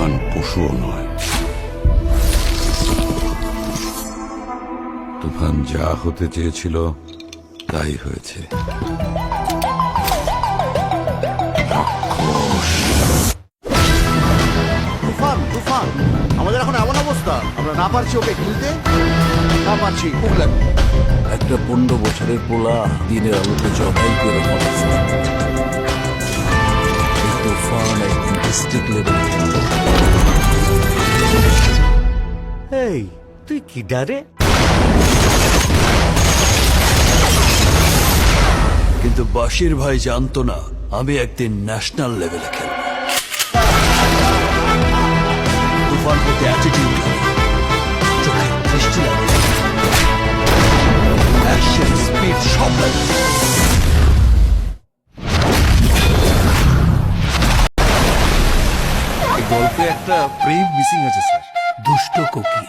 তুফান পশুও নয়। তুফান যা হতে চেয়েছিল তাই হয়েছে। তুফান তুফান আমাদের এখন এমন অবস্থা, আমরা না পারছি ওকে গিলতে, না পারছি উগলান। একটা 15 বছরের পোলা দিনের আলোতে জবাই করে মরেছে। এই তুফান একদিন ডিস্ট্রিক্ট লেভেলে চলে। এই তুই কি ডারে? কিন্তু বাশির ভাই জানতো না আমি একদিন ন্যাশনাল লেভেলে খেলব। তুফান হতে অ্যাটিটিউড, চোখের দৃষ্টি লাগে, অ্যাকশন স্পিড সব লাগে। গল্পে একটা প্রেম মিসিং আছে স্যার। দুষ্ট কোকিল,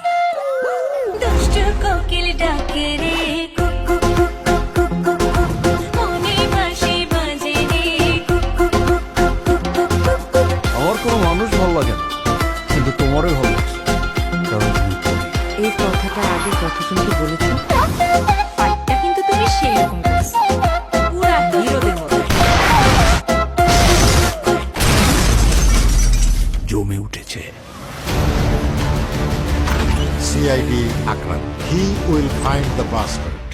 দুষ্ট কোকিল ডাকে রে কুকু কুকু কুকু কুকু, মনে বাঁশি বাজে রে কুকু কুকু কুকু। আমার কোনো মানুষ ভালো লাগে না, কিন্তু তোমারই ভালো লাগছে, কারণ তুমি পরি। এই কথাটা আগে কতজনকে বলেছো? পাটটা কিন্তু তুমি সেরকম করছো, পুরা হিরোদের মতো। জমে উঠেছে। CID Akram. He will find the bastard.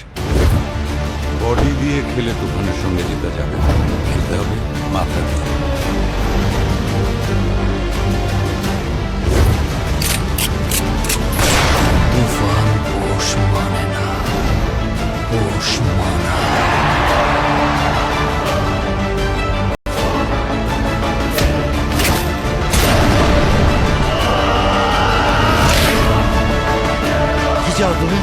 Body দিয়ে খেলে তুফানের সঙ্গে জেতা যাবে না, খেলতে হবে মাথা দিয়ে। তুফান পোষ মানে না, পোষ মানা। কি চাও তুমি?